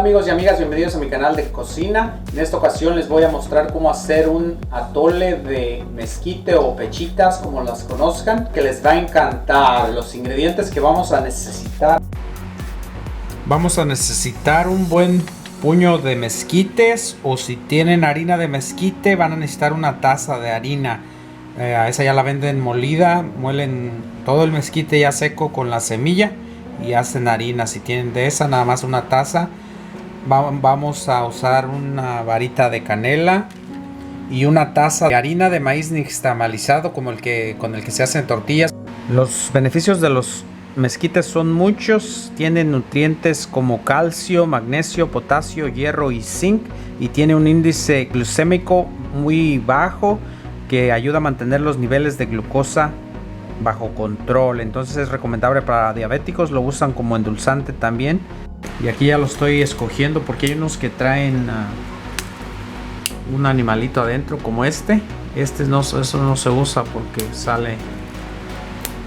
amigos y amigas, bienvenidos a mi canal de cocina. En esta ocasión les voy a mostrar cómo hacer un atole de mezquite o pechitas, como las conozcan, que les va a encantar. Los ingredientes que vamos a necesitar: vamos a necesitar un buen puño de mezquites, o si tienen harina de mezquite van a necesitar una taza de harina. A esa ya la venden molida, muelen todo el mezquite ya seco con la semilla y hacen harina. Si tienen de esa, nada más una taza. Vamos a usar una varita de canela y una taza de harina de maíz nixtamalizado, como con el que se hacen tortillas. Los beneficios de los mezquites son muchos. Tienen nutrientes como calcio, magnesio, potasio, hierro y zinc, y tiene un índice glucémico muy bajo que ayuda a mantener los niveles de glucosa bajo control. Entonces es recomendable para diabéticos, lo usan como endulzante también. Y aquí ya lo estoy escogiendo porque hay unos que traen un animalito adentro, como este no, eso no se usa porque sale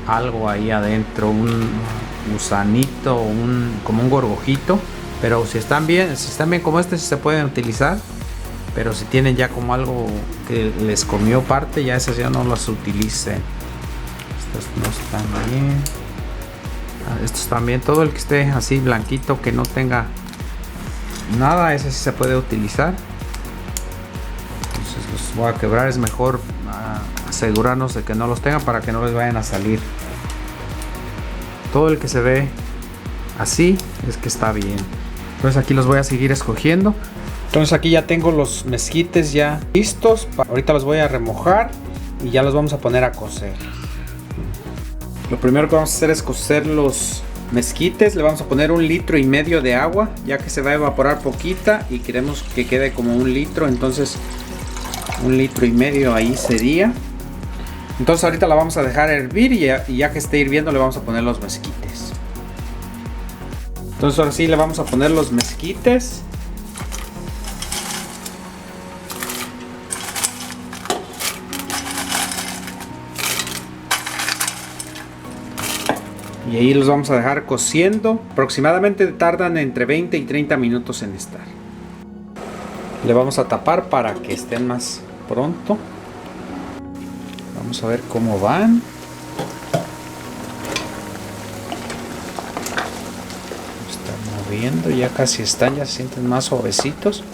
algo ahí adentro, un gusanito, como un gorgojito. Pero si están bien como este, sí se pueden utilizar. Pero si tienen ya como algo que les comió parte, ya esas ya no las utilicen. Estos no están bien. Estos también, todo el que esté así blanquito, que no tenga nada, ese sí se puede utilizar. Entonces los voy a quebrar. Es mejor asegurarnos de que no los tengan para que no les vayan a salir. Todo el que se ve así es que está bien. Entonces aquí los voy a seguir escogiendo. Entonces aquí ya tengo los mezquites ya listos. Ahorita los voy a remojar y ya los vamos a poner a cocer. Lo primero que vamos a hacer es cocer los mezquites. Le vamos a poner 1,5 litros de agua, ya que se va a evaporar poquita y queremos que quede como 1 litro. Entonces 1,5 litros ahí sería. Entonces ahorita la vamos a dejar hervir y ya que esté hirviendo le vamos a poner los mezquites. Entonces ahora sí le vamos a poner los mezquites. Y ahí los vamos a dejar cociendo. Aproximadamente tardan entre 20 y 30 minutos en estar. Le vamos a tapar para que estén más pronto. Vamos a ver cómo van. Están moviendo, ya casi están, ya se sienten más suavecitos.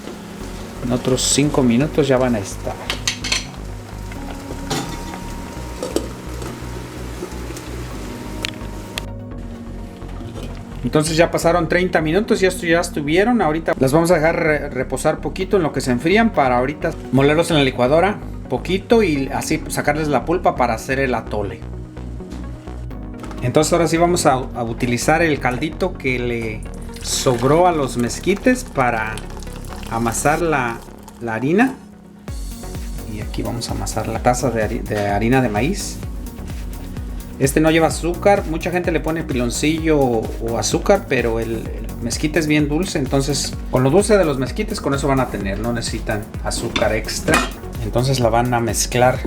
En otros 5 minutos ya van a estar. Entonces ya pasaron 30 minutos y estos ya estuvieron. Ahorita las vamos a dejar reposar poquito en lo que se enfrían, para ahorita molerlos en la licuadora poquito y así sacarles la pulpa para hacer el atole. Entonces ahora sí vamos a utilizar el caldito que le sobró a los mezquites para amasar la harina. Y aquí vamos a amasar la taza de harina de maíz. Este no lleva azúcar. Mucha gente le pone piloncillo o azúcar, pero el mezquite es bien dulce. Entonces con lo dulce de los mezquites, con eso van a tener. No necesitan azúcar extra. Entonces la van a mezclar,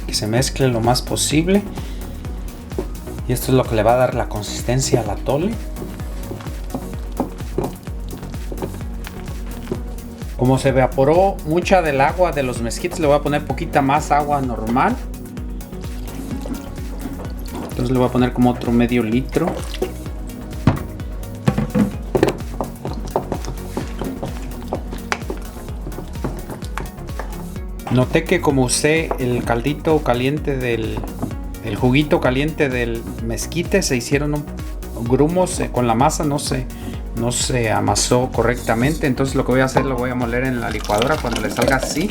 que se mezcle lo más posible. Y esto es lo que le va a dar la consistencia al atole. Como se evaporó mucha del agua de los mezquites, le voy a poner poquita más agua normal. Entonces le voy a poner como otro medio litro. Noté que como usé el caldito caliente el juguito caliente del mezquite, se hicieron grumos con la masa, no se amasó correctamente. Entonces lo que voy a hacer, lo voy a moler en la licuadora cuando le salga así,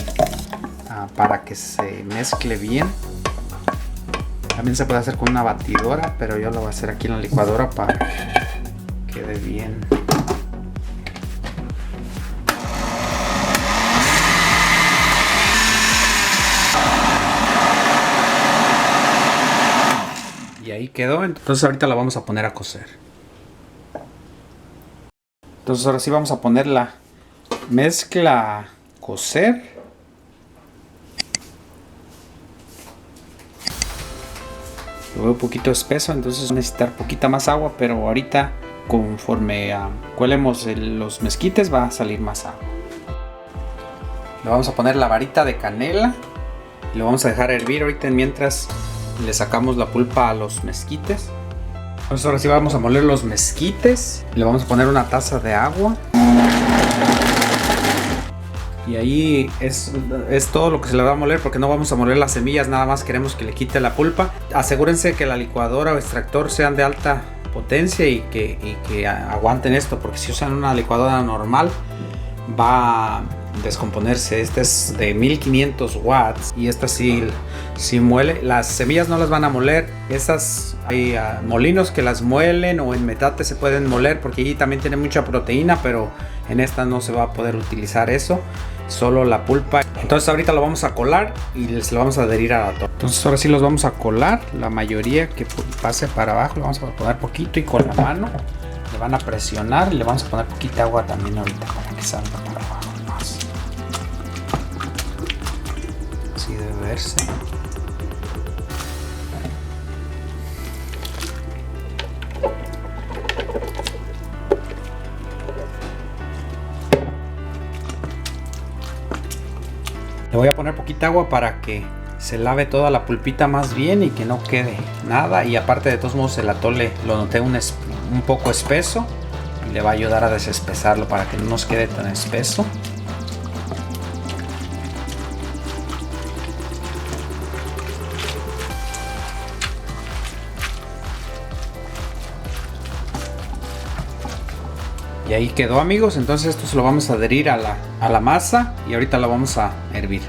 para que se mezcle bien. También se puede hacer con una batidora, pero yo lo voy a hacer aquí en la licuadora para que quede bien. Y ahí quedó. Entonces ahorita la vamos a poner a cocer. Entonces ahora sí vamos a poner la mezcla a cocer. Lo veo un poquito espeso, entonces va a necesitar poquita más agua, pero ahorita conforme cuelemos los mezquites va a salir más agua. Le vamos a poner la varita de canela y lo vamos a dejar hervir ahorita mientras le sacamos la pulpa a los mezquites. Entonces ahora sí vamos a moler los mezquites. Le vamos a poner una taza de agua. Y ahí es todo lo que se le va a moler, porque no vamos a moler las semillas, nada más queremos que le quite la pulpa. Asegúrense que la licuadora o extractor sean de alta potencia y que aguanten esto, porque si usan una licuadora normal va a descomponerse. Esta es de 1500 watts y esta sí muele. Las semillas no las van a moler. Estas hay molinos que las muelen, o en metate se pueden moler porque allí también tiene mucha proteína, pero en esta no se va a poder utilizar eso, solo la pulpa. Entonces ahorita lo vamos a colar y se lo vamos a adherir a la torta. Entonces ahora sí los vamos a colar, la mayoría que pase para abajo. Le vamos a poner poquito y con la mano le van a presionar y le vamos a poner poquita agua también ahorita para que salga para abajo más. Así debe verse. Le voy a poner poquita agua para que se lave toda la pulpita más bien y que no quede nada. Y aparte, de todos modos, el atole lo noté un poco espeso y le va a ayudar a desespesarlo para que no nos quede tan espeso. Y ahí quedó, amigos. Entonces esto se lo vamos a adherir a la masa y ahorita la vamos a hervir.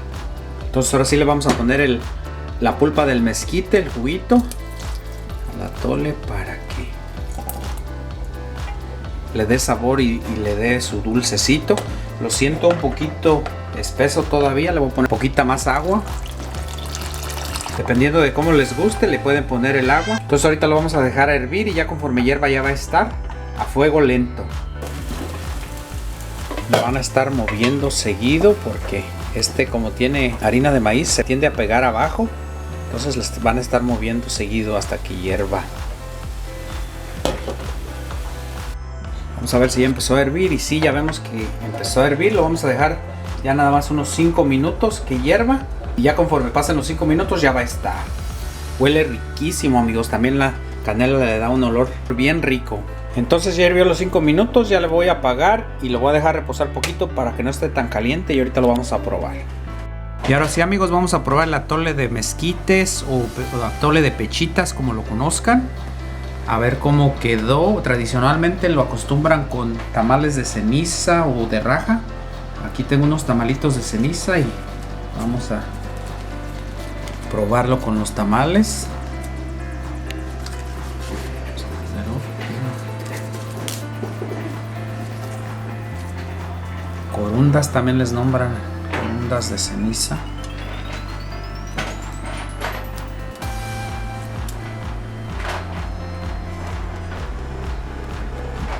Entonces ahora sí le vamos a poner la pulpa del mezquite, el juguito, al atole para que le dé sabor y le dé su dulcecito. Lo siento un poquito espeso todavía, le voy a poner poquita más agua. Dependiendo de cómo les guste, le pueden poner el agua. Entonces ahorita lo vamos a dejar a hervir y ya conforme hierva ya va a estar a fuego lento. Lo van a estar moviendo seguido porque como tiene harina de maíz se tiende a pegar abajo. Entonces les van a estar moviendo seguido hasta que hierva. Vamos a ver si ya empezó a hervir. Y sí, ya vemos que empezó a hervir. Lo vamos a dejar ya nada más unos 5 minutos que hierva. Y ya conforme pasen los 5 minutos ya va a estar. Huele riquísimo, amigos. También la canela le da un olor bien rico. Entonces ya hirvió los 5 minutos, ya le voy a apagar y lo voy a dejar reposar poquito para que no esté tan caliente y ahorita lo vamos a probar. Y ahora sí, amigos, vamos a probar el atole de mezquites o atole de pechitas, como lo conozcan. A ver cómo quedó. Tradicionalmente lo acostumbran con tamales de ceniza o de raja. Aquí tengo unos tamalitos de ceniza y vamos a probarlo con los tamales. Corundas también les nombran, corundas de ceniza.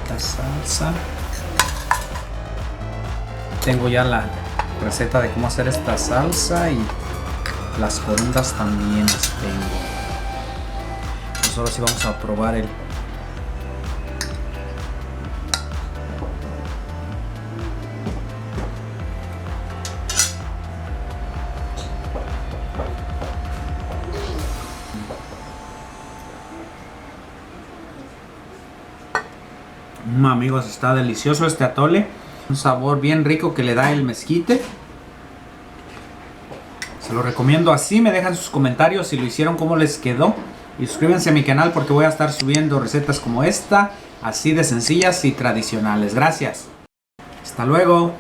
La salsa. Tengo ya la receta de cómo hacer esta salsa y las corundas también las tengo. Pues ahora sí vamos a probar el amigos, está delicioso este atole. Un sabor bien rico que le da el mezquite. Se lo recomiendo así. Me dejan sus comentarios si lo hicieron, cómo les quedó. Y suscríbanse a mi canal porque voy a estar subiendo recetas como esta, así de sencillas y tradicionales. Gracias. Hasta luego.